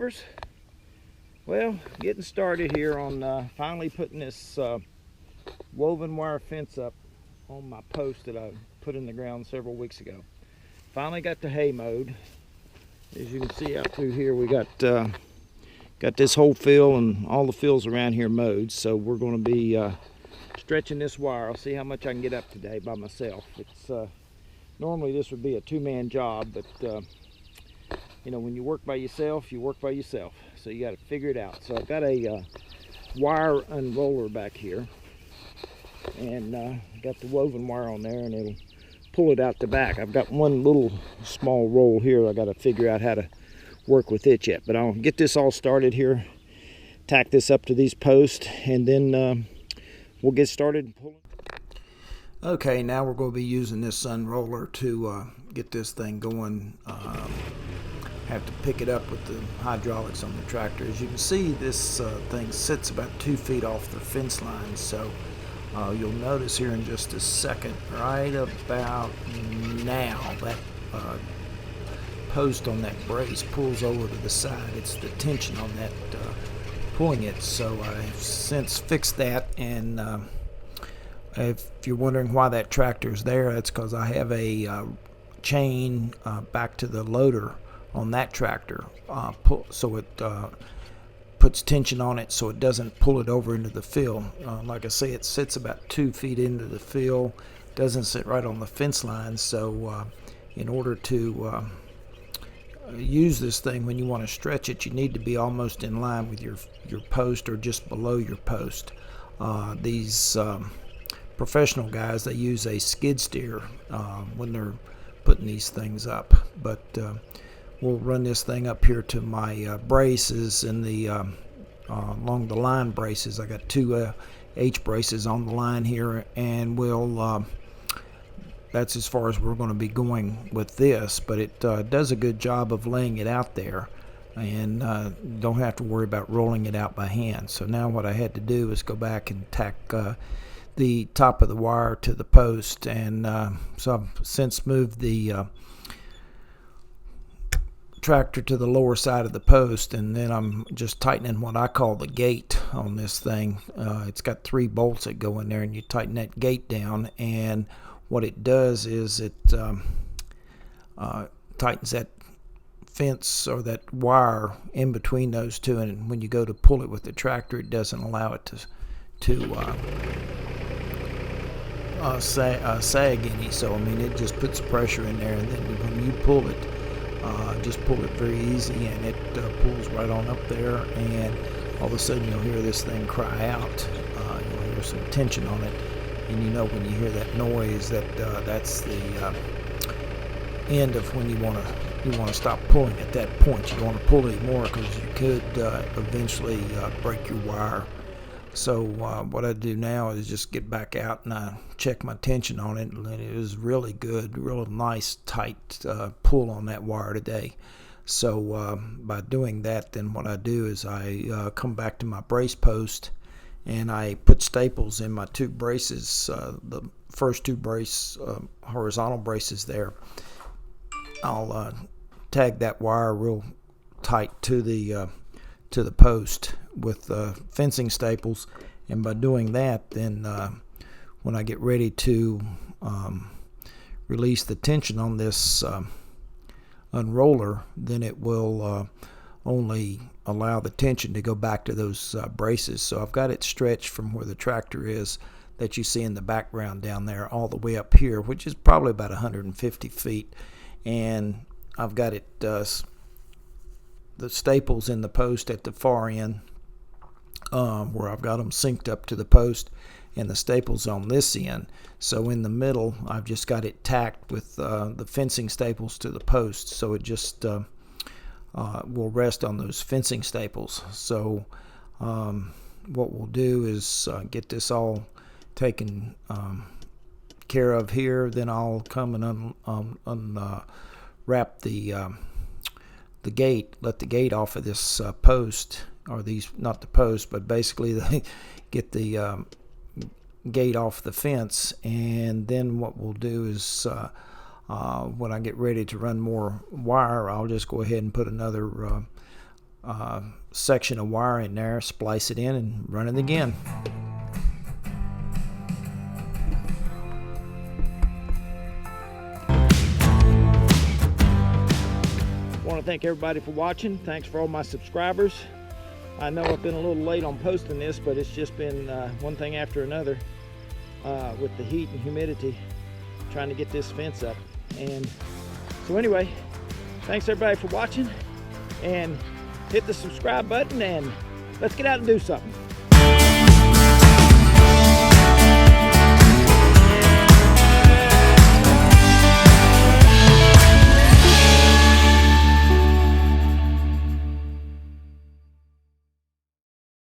subscribers. Well, getting started here on finally putting this woven wire fence up on my post that I put in the ground several weeks ago. Finally got the hay mowed. As you can see out through here, we got this whole field and all the fields around here mowed. So we're going to be stretching this wire. I'll see how much I can get up today by myself. It's normally this would be a two-man job, but you know, when you work by yourself, you work by yourself. So you got to figure it out. So I've got a wire unroller back here, and got the woven wire on there, and it'll pull it out the back. I've got one little small roll here. I got to figure out how to work with it yet, but I'll get this all started here, tack this up to these posts, and then we'll get started pulling. Okay, now we're going to be using this unroller to get this thing going. Have to pick it up with the hydraulics on the tractor. As you can see, this thing sits about 2 feet off the fence line, so you'll notice here in just a second, right about now, that post on that brace pulls over to the side. It's the tension on that pulling it. So I've since fixed that, and if you're wondering why that tractor's there, that's because I have a chain back to the loader on that tractor, so it puts tension on it so it doesn't pull it over into the field. Like I say, it sits about 2 feet into the field, doesn't sit right on the fence line. So in order to use this thing, when you want to stretch it, you need to be almost in line with your post or just below your post. These professional guys, they use a skid steer when they're putting these things up, but we'll run this thing up here to my braces in the along the line braces. I got two H braces on the line here, and we'll that's as far as we're going to be going with this, but it does a good job of laying it out there, and don't have to worry about rolling it out by hand. So now what I had to do is go back and tack the top of the wire to the post, and so I've since moved the tractor to the lower side of the post, and then I'm just tightening what I call the gate on this thing. It's got 3 bolts that go in there, and you tighten that gate down, and what it does is it tightens that fence or that wire in between those two, and when you go to pull it with the tractor, it doesn't allow it to sag any. So I mean, it just puts pressure in there, and then when you pull it, just pull it very easy, and it pulls right on up there, and all of a sudden you'll hear this thing cry out. You'll hear some tension on it, and you know when you hear that noise that that's the end of when you want to stop pulling at that point. You don't want to pull anymore because you could eventually break your wire. So what I do now is just get back out and I check my tension on it, and it was really good, real nice tight pull on that wire today. So by doing that, then what I do is I come back to my brace post, and I put staples in my 2 braces, the first 2 brace horizontal braces there. I'll tag that wire real tight to the post with fencing staples, and by doing that, then when I get ready to release the tension on this unroller, then it will only allow the tension to go back to those braces. So I've got it stretched from where the tractor is that you see in the background down there all the way up here, which is probably about 150 feet, and I've got it the staples in the post at the far end, where I've got them synced up to the post, and the staples on this end. So in the middle, I've just got it tacked with the fencing staples to the post, so it just will rest on those fencing staples. So what we'll do is get this all taken care of here. Then I'll come and unwrap the gate, let the gate off of this post, or these, not the post, but basically get the gate off the fence. And then what we'll do is when I get ready to run more wire, I'll just go ahead and put another section of wire in there, splice it in, and run it again. I want to thank everybody for watching. Thanks for all my subscribers. I know I've been a little late on posting this, but it's just been one thing after another with the heat and humidity, trying to get this fence up. And so anyway, thanks everybody for watching, and hit the subscribe button, and let's get out and do something.